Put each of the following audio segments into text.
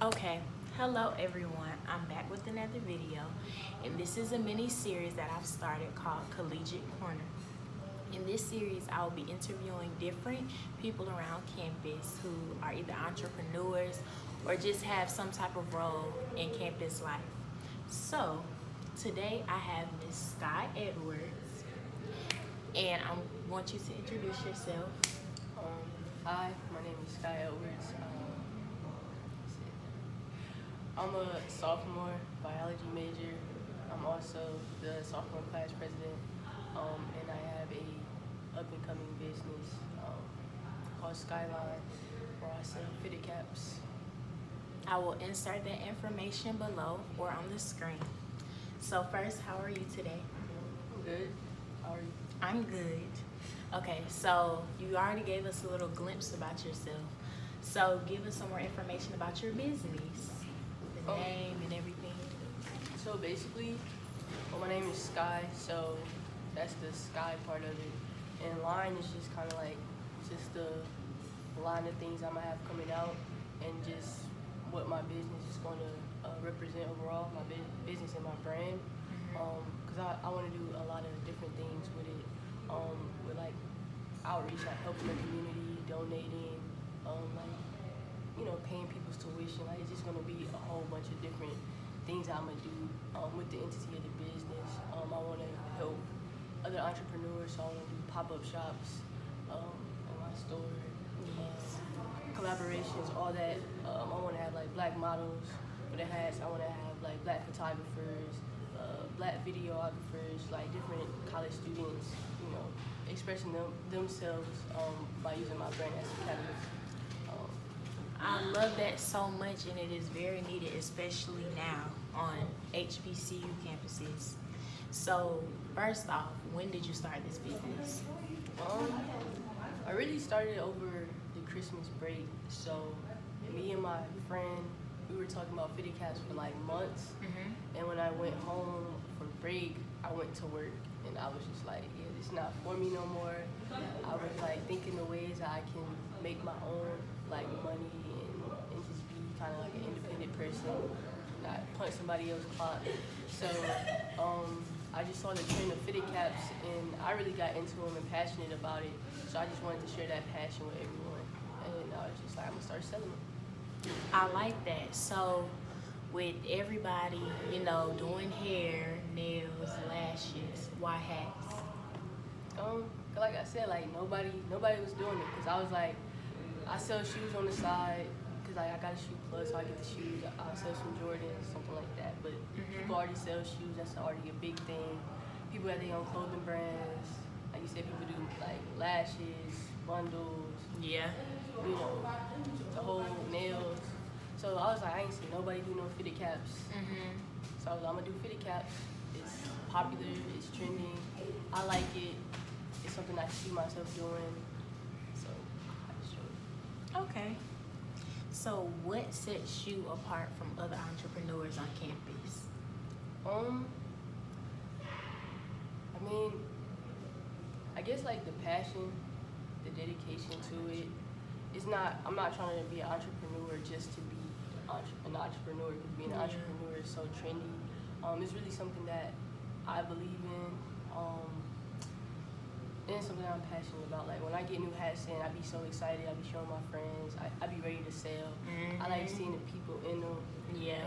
Okay, hello everyone. I'm back with another video, and this is a mini series that I've started called Collegiate Corner. In this series, I will be interviewing different people around campus who are either entrepreneurs or just have some type of role in campus life. So, today I have Miss Skyy Edwards, and I want you to introduce yourself. Hi, my name is Skyy Edwards. I'm a sophomore biology major. I'm also the sophomore class president, and I have a up-and-coming business called Skyline, where I sell fitted caps. I will insert that information below or on the screen. So first, how are you today? I'm good. How are you? I'm good. Okay, so you already gave us a little glimpse about yourself. So give us some more information about your business, the name and everything. So basically, my name is Skyy, so that's the Sky part of it. And line is just kind of like just the line of things I'm gonna have coming out, and just what my business is going to represent overall, my business and my brand. Because I want to do a lot of different things with it, with like outreach, like helping the community, donating, paying people's tuition. Like, it's just going to be a whole bunch of different things I'm going to do with the entity of the business. I want to help other entrepreneurs, so I want to do pop-up shops in my store, collaborations, all that. I want to have like black models for the hats. I want to have like black photographers, black videographers, like different college students, expressing themselves by using my brand as a catalyst. I love that so much, and it is very needed, especially now on HBCU campuses. So first off, when did you start this business? I really started over the Christmas break. So me and my friend, we were talking about fitted caps for like months. And when I went home for break, I went to work, and I was just like, yeah, it's not for me no more. I was like thinking the ways that I can make my own like money and just be kind of like an independent person, not punch somebody else's clock. So I just saw the trend of fitted caps, and I really got into them and passionate about it. So I just wanted to share that passion with everyone, and I was just like, I'm gonna start selling them. I like that. So with everybody, doing hair, nails, lashes, why hats? Like I said, like nobody was doing it, because I was like, I sell shoes on the side, because I got a shoe plug, so I get the shoes. I sell some Jordans, something like that. But people already sell shoes. That's already a big thing. People have their own clothing brands. Like you said, people do like lashes, bundles. Yeah. The whole nails. So I was like, I ain't seen nobody do no fitted caps. So I was like, I'm gonna do fitted caps. It's popular. It's trending. I like it. It's something I can see myself doing. So I just showed it. Okay. So what sets you apart from other entrepreneurs on campus? I guess like the passion, the dedication to it. I'm not trying to be an entrepreneur just to be an entrepreneur, because being an entrepreneur is so trendy. It's really something that I believe in. And it's something I'm passionate about. Like when I get new hats in, I be so excited. I be showing my friends. I be ready to sell. I like seeing the people in them. Yeah.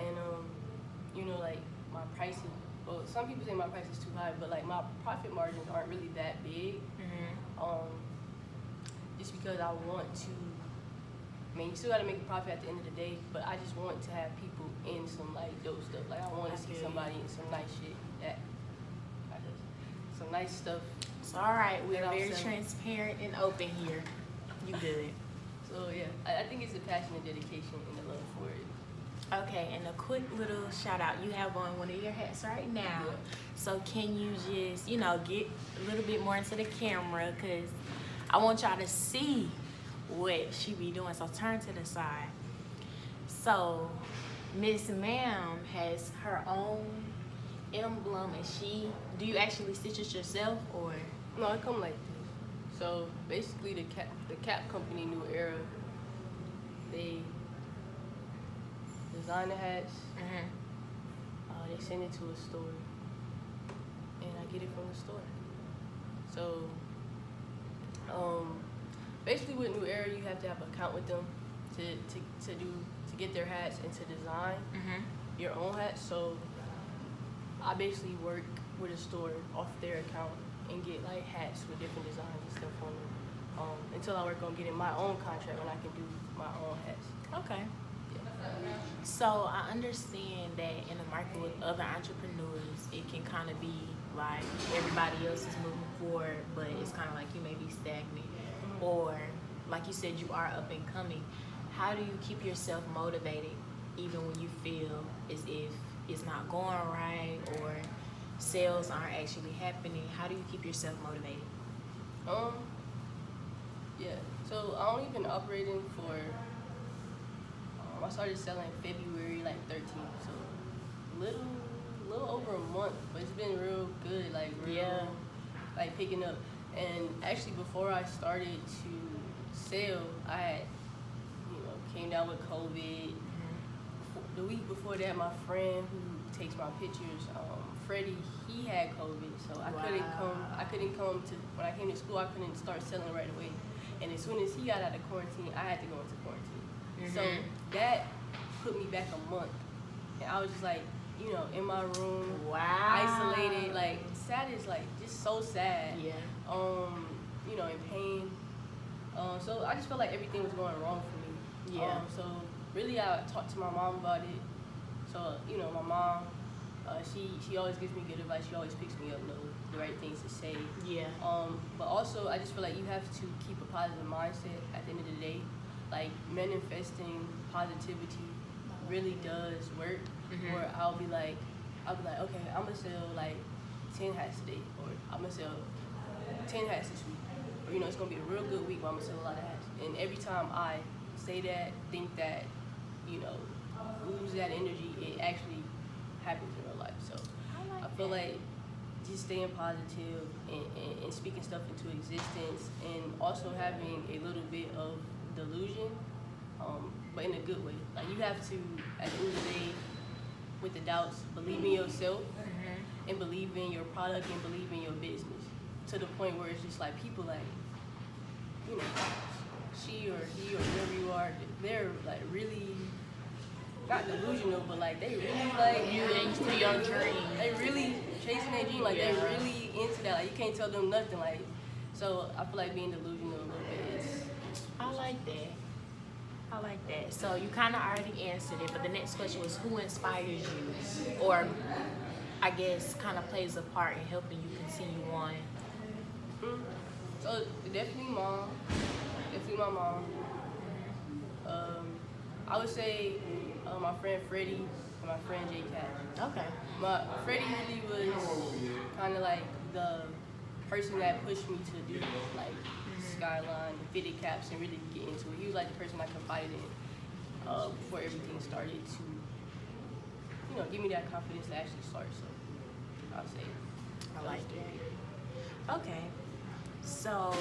And like my pricing. Well, some people say my price is too high, but like my profit margins aren't really that big. Just because I want to. I mean, you still gotta make a profit at the end of the day, but I just want to have people in some like dope stuff. Like I want to see somebody in some nice shit, some nice stuff. So all right, we're very transparent and open here. You good? So yeah, I think it's a passion and dedication and a love for it. Okay, and a quick little shout out. You have on one of your hats right now. Yeah. So can you just, get a little bit more into the camera, because I want y'all to see what she be doing. So turn to the side. So Miss Ma'am has her own emblem, and do you actually stitch it yourself, or? No, it come like this. So basically, the cap company New Era, they designer hats. Mhm. They send it to a store, and I get it from the store. So, basically with New Era, you have to have an account with them to get their hats and to design your own hats. So, I basically work with a store off their account and get like hats with different designs and stuff on them. Until I work on getting my own contract when I can do my own hats. Okay. Yeah. So I understand that in the market with other entrepreneurs, it can kind of be like everybody else is moving forward, but it's kind of like you may be stagnant. Or like you said, you are up and coming. How do you keep yourself motivated even when you feel as if it's not going right or sales aren't actually happening? How do you keep yourself motivated? Yeah. So I only been operating for. I started selling February 13th, so little over a month, but it's been real good, like picking up. And actually, before I started to sell, I had, came down with COVID. The week before that, my friend who takes my pictures, Freddie, he had COVID, so I couldn't come to when I came to school. I couldn't start selling right away, and as soon as he got out of quarantine, I had to go into quarantine. So that put me back a month, and I was just like, in my room, isolated, sad is just so sad. Yeah. In pain. So I just felt like everything was going wrong for me. Yeah. So really, I talked to my mom about it. So my mom, she always gives me good advice. She always picks me up, the right things to say. Yeah. But also, I just feel like you have to keep a positive mindset at the end of the day. Like manifesting positivity really does work. Or I'll be like, okay, I'm gonna sell 10 hats today, or I'm gonna sell 10 hats this week, or it's gonna be a real good week where I'm gonna sell a lot of hats. And every time I say that, think that, lose that energy, it actually happens in real life. So I feel like just staying positive and speaking stuff into existence, and also having a little bit of delusion, but in a good way. Like you have to, at the end of the day, with the doubts, believe in yourself and believe in your product and believe in your business, to the point where it's just like people she or he or whoever you are, they're really not delusional, but they really You're into your dream. They really chasing their dream, they really into that. You can't tell them nothing. So I feel like being delusional a little bit is. I like that. So you kind of already answered it, but the next question was who inspires you, or I guess kind of plays a part in helping you continue on. So definitely mom. Definitely my mom. I would say my friend Freddie and my friend J Cat. Okay. Freddie really was kind of the person that pushed me to do Skyline, the fitted caps, and really get into it. He was the person I confided in before everything started to, give me that confidence to actually start. So I'll say I like that. Okay. So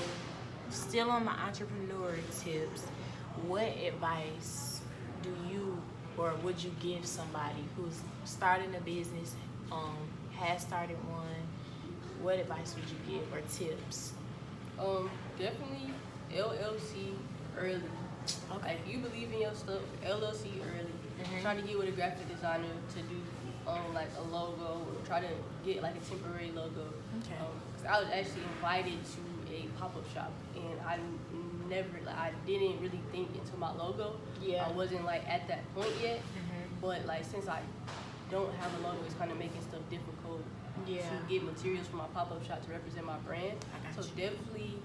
still on the entrepreneur tips, what advice do you or would you give somebody who's starting a business, has started one? What advice would you give or tips? Definitely LLC early. Okay. If you believe in your stuff, LLC early. Try to get with a graphic designer to do a logo, or try to get a temporary logo. Okay. 'Cause I was actually invited to a pop-up shop, and I didn't really think into my logo. Yeah. I wasn't at that point yet. But since I don't have a logo, it's kind of making stuff difficult to get materials for my pop-up shop to represent my brand. So definitely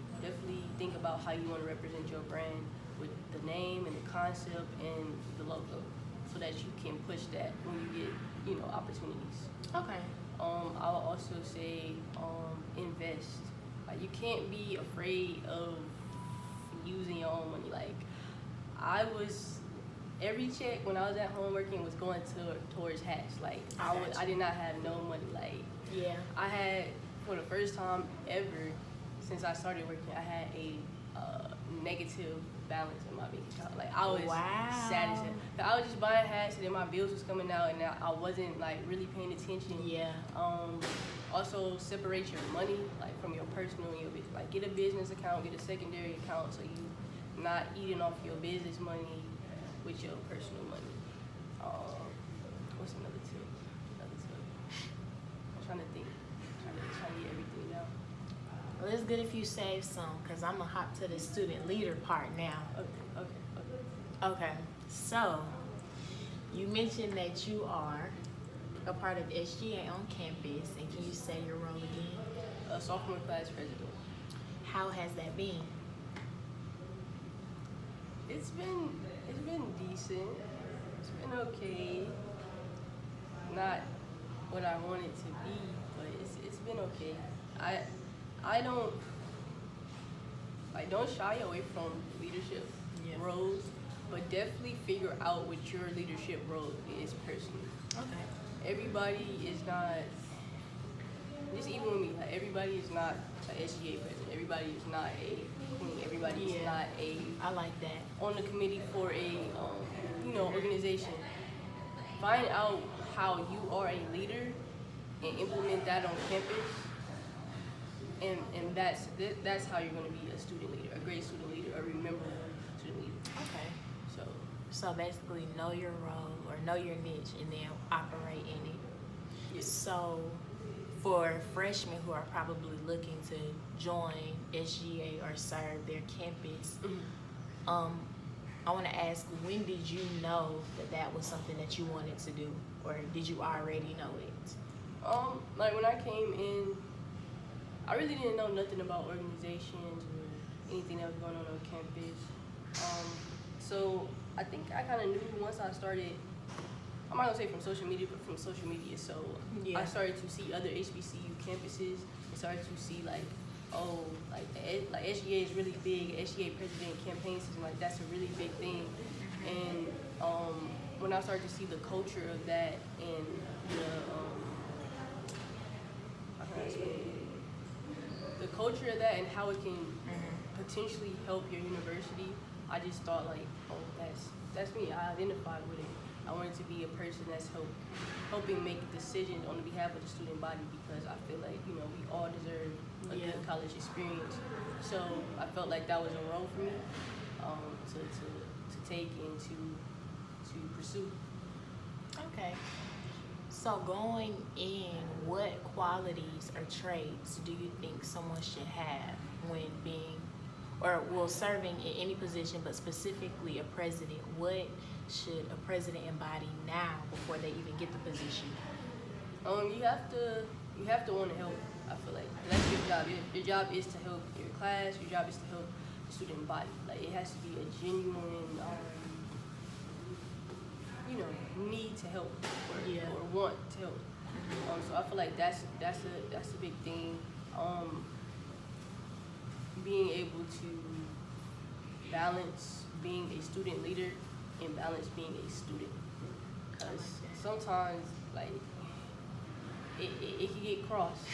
think about how you want to represent your brand with the name and the concept and the logo, so that you can push that when you get opportunities. Okay. I would also say invest. You can't be afraid of using your own money. Every check when I was at home working was going towards hats. I did not have no money. I had, for the first time ever since I started working, I had a negative balance in my bank account. Like I was Wow. sad as hell. I was just buying hats and then my bills was coming out and I wasn't like really paying attention. Yeah. Also separate your money like from your personal and your business. Like get a business account, get a secondary account so you not eating off your business money with your personal money. What's another tip? I'm trying to think. Trying to get everything down. Well, it's good if you save some, because I'm going to hop to the student leader part now. Okay. So, you mentioned that you are a part of SGA on campus, and can you say your role again? Sophomore class president. How has that been? It's been decent. It's been okay. Not what I want it to be, but it's been okay. I don't shy away from leadership roles, but definitely figure out what your leadership role is personally. Okay. Everybody is not, just even with me, like everybody is not an SGA president. Everybody is not a queen. Everybody is not a. I like that. On the committee for a organization. Find out how you are a leader and implement that on campus. And that's how you're going to be a student leader, a great student leader, a remembered student leader. Okay. So basically know your role or know your niche and then operate in it. Yes. So for freshmen who are probably looking to join SGA or serve their campus, I want to ask, when did you know that was something that you wanted to do, or did you already know it? Like when I came in, I really didn't know nothing about organizations or anything that was going on campus. So I think I kind of knew once I started, I'm not gonna say from social media, but from social media. So I started to see other HBCU campuses and started to see like SGA is really big. SGA president campaign system, like that's a really big thing. And when I started to see the culture of that and the culture of that and how it can potentially help your university, I just thought like, oh, that's me. I identified with it. I wanted to be a person that's helping make decisions on behalf of the student body, because I feel like we all deserve a good college experience. So I felt like that was a role for me to take and to pursue. Okay. So going in, what qualities or traits do you think someone should have when being, serving in any position, but specifically a president? What should a president embody now before they even get the position? You have to want to help. I feel like that's your job. Your job is to help your class. Your job is to help the student body. Like it has to be a genuine, need to help or want to help. So I feel like that's a big thing. Being able to balance being a student leader and balance being a student, because sometimes like it can get crossed.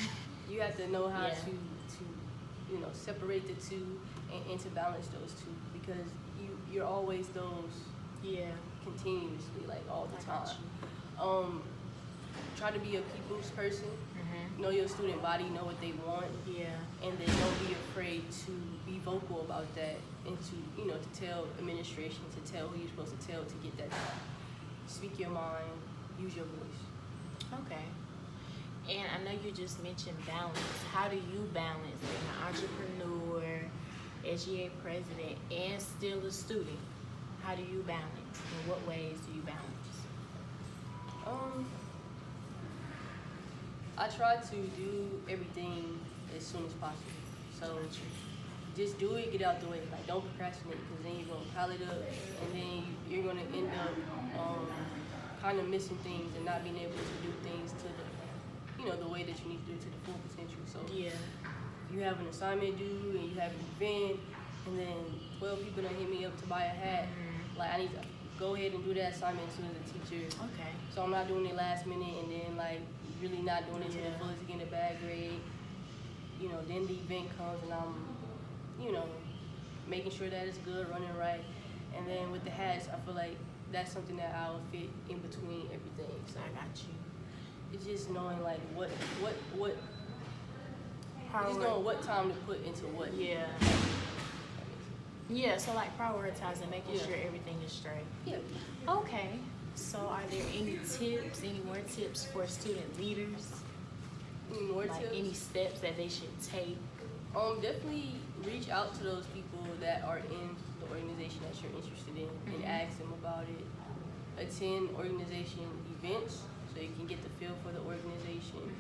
You have to know how to separate the two and to balance those two, because you're always those continuously, like all the time. Try to be a people's person. Know your student body, know what they want, and then don't be afraid to be vocal about that and to tell administration, to tell who you're supposed to tell to get that done. Speak your mind, use your voice. Okay. And I know you just mentioned balance. How do you balance being an entrepreneur, SGA president, and still a student? How do you balance? In what ways do you balance? I try to do everything as soon as possible. So just do it, get out the way. Like don't procrastinate, because then you're gonna pile it up, and then you're gonna end up kind of missing things and not being able to do things to the way that you need to do it to the full potential. So if you have an assignment due and you have an event, and then 12 people done hit me up to buy a hat, like I need to go ahead and do that assignment as soon as the teacher. Okay. So I'm not doing it last minute and then like really not doing it to the fullest to get a bad grade. Then the event comes and I'm, making sure that it's good, running right. And then with the hats, I feel like that's something that I'll fit in between everything. So I got you. it's just knowing like what Prior- just knowing what time to put into what. Yeah. Yeah, so like prioritizing, making Yeah. sure everything is straight. Yeah. Okay. So are there any tips, any more tips for student leaders? Any more Like tips? any steps that they should take? Definitely reach out to those people that are in the organization that you're interested in and Mhm. ask them about it. Attend organization events so you can get the feel for the organization.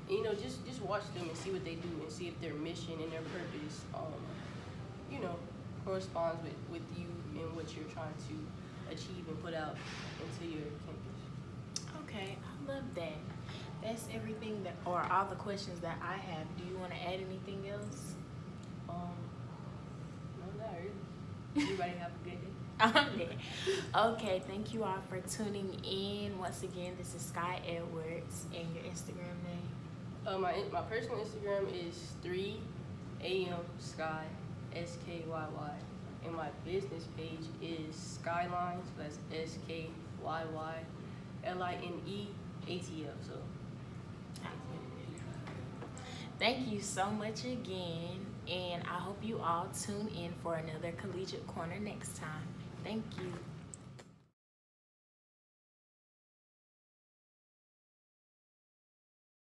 And, you know, just watch them and see what they do and see if their mission and their purpose, you know, corresponds with you and what you're trying to achieve and put out into your campus. Okay, I love that. That's everything that, or all the questions that I have. Do you want to add anything else? No, not really. Everybody have a good day. Okay, thank you all for tuning in. Once again, this is Skyy Edwards, and your Instagram name? My personal Instagram is 3am Skyy, SKYY, and my business page is Skyline, so that's SkyylineATL. So Thank you so much again, and I hope you all tune in for another Collegiate Corner next time. Thank you.